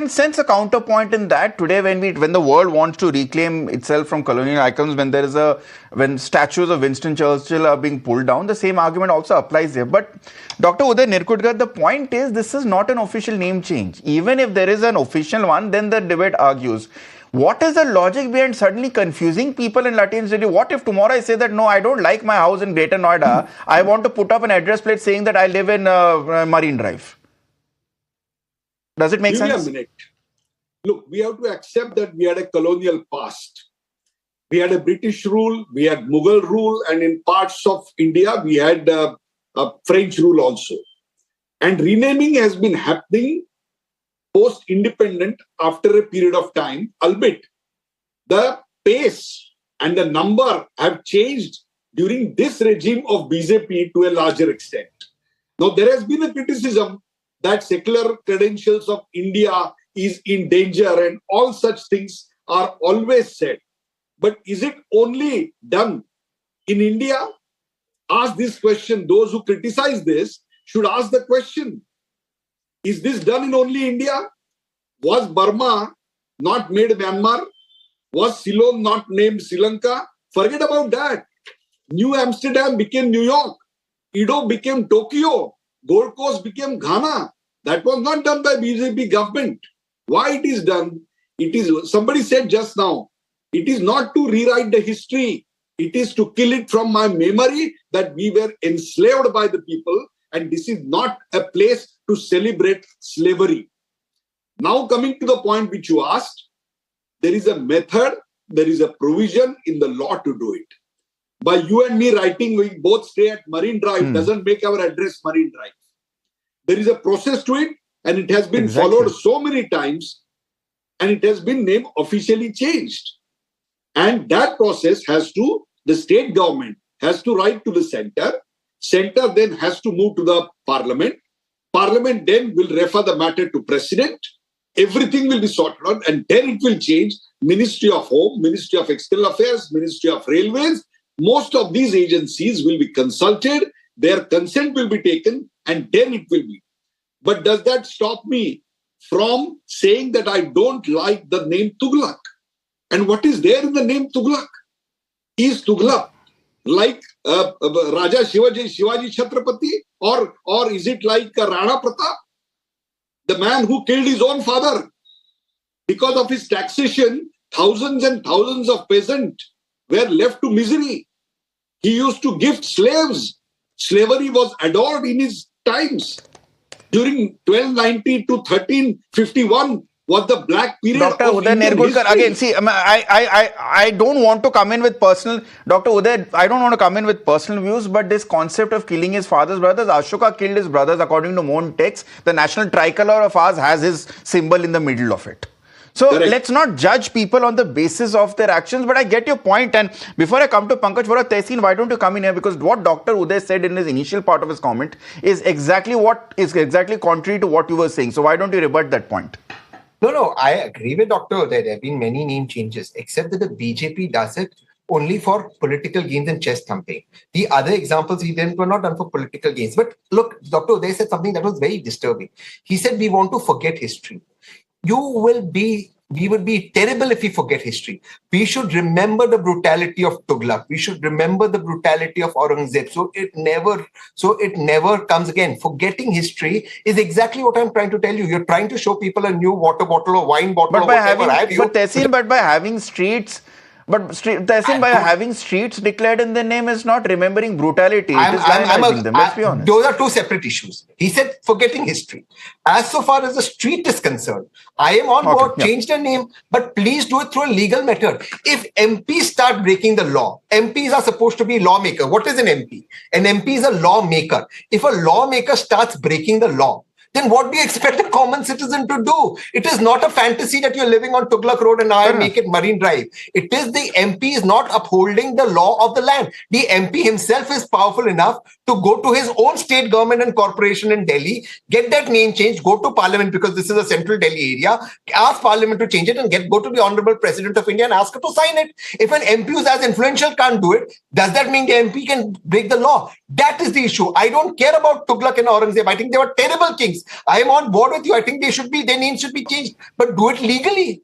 can sense a counterpoint in that today when the world wants to reclaim itself from colonial icons, when statues of Winston Churchill are being pulled down, the same argument also applies here. But Dr. Uday Nirgudkar, the point is this is not an official name change. Even if there is an official one, then the debate argues. What is the logic behind suddenly confusing people in Latin City? What if tomorrow I say that, no, I don't like my house in Greater Noida. I want to put up an address plate saying that I live in Marine Drive. Does it make sense? Give me a minute. Look, we have to accept that we had a colonial past. We had a British rule, we had Mughal rule, and in parts of India, we had a French rule also. And renaming has been happening post-independent after a period of time, albeit the pace and the number have changed during this regime of BJP to a larger extent. Now, there has been a criticism that secular credentials of India is in danger and all such things are always said. But is it only done in India? Ask this question. Those who criticize this should ask the question. Is this done in only India? Was Burma not made Myanmar? Was Ceylon not named Sri Lanka? Forget about that. New Amsterdam became New York. Edo became Tokyo. Gold Coast became Ghana. That was not done by BJP government. Why it is done? It is, somebody said just now, it is not to rewrite the history. It is to kill it from my memory that we were enslaved by the people, and this is not a place to celebrate slavery. Now coming to the point which you asked, there is a method, there is a provision in the law to do it. By you and me writing, we both stay at Marine Drive, doesn't make our address Marine Drive. There is a process to it, and it has been followed so many times, and it has been name officially changed. And that process has to, the state government has to write to the center. Center then has to move to the parliament. Parliament then will refer the matter to president. Everything will be sorted out, and then it will change. Ministry of Home, Ministry of External Affairs, Ministry of Railways. Most of these agencies will be consulted. Their consent will be taken, and then it will be. But does that stop me from saying that I don't like the name Tughlaq? And what is there in the name Tughlaq? Is Tughlaq like Raja Shivaji Chhatrapati, or is it like Rana Pratap? The man who killed his own father. Because of his taxation, thousands and thousands of peasants were left to misery. He used to gift slaves. Slavery was adored in his times. During 1290 to 1351 was the black period. Dr. Uday Nirgudkar, again, see, I don't want to come in with personal, Dr. Uday, I don't want to come in with personal views, but this concept of killing his father's brothers, Ashoka killed his brothers according to Mon texts. The national tricolor of ours has his symbol in the middle of it. So let's not judge people on the basis of their actions, but I get your point. And before I come to Pankaj Vora, Tehseen, why don't you come in here? Because what Dr. Uday said in his initial part of his comment is exactly contrary to what you were saying. So why don't you rebut that point? No, I agree with Dr. Uday. There have been many name changes, except that the BJP does it only for political gains and chest thumping. The other examples he did were not done for political gains. But look, Dr. Uday said something that was very disturbing. He said, we want to forget history. We would be terrible if we forget history. We should remember the brutality of Tughlaq. We should remember the brutality of Aurangzeb. So it never comes again. Forgetting history is exactly what I'm trying to tell you. You're trying to show people a new water bottle or wine bottle or whatever have you. But by having streets declared in the name is not remembering brutality. It is lionizing them. Let's be honest. Those are two separate issues. He said forgetting history. As so far as the street is concerned, I am on board, change the name, but please do it through a legal method. If MPs start breaking the law, MPs are supposed to be lawmakers. What is an MP? An MP is a lawmaker. If a lawmaker starts breaking the law, then what do you expect a common citizen to do? It is not a fantasy that you're living on Tughlaq Road and I make it Marine Drive. It is the MP is not upholding the law of the land. The MP himself is powerful enough to go to his own state government and corporation in Delhi, get that name changed, go to Parliament because this is a central Delhi area, ask Parliament to change it and go to the Honorable President of India and ask her to sign it. If an MP who's as influential can't do it, does that mean the MP can break the law? That is the issue. I don't care about Tughlaq and Aurangzeb. I think they were terrible kings. I am on board with you. I think their names should be changed, but do it legally.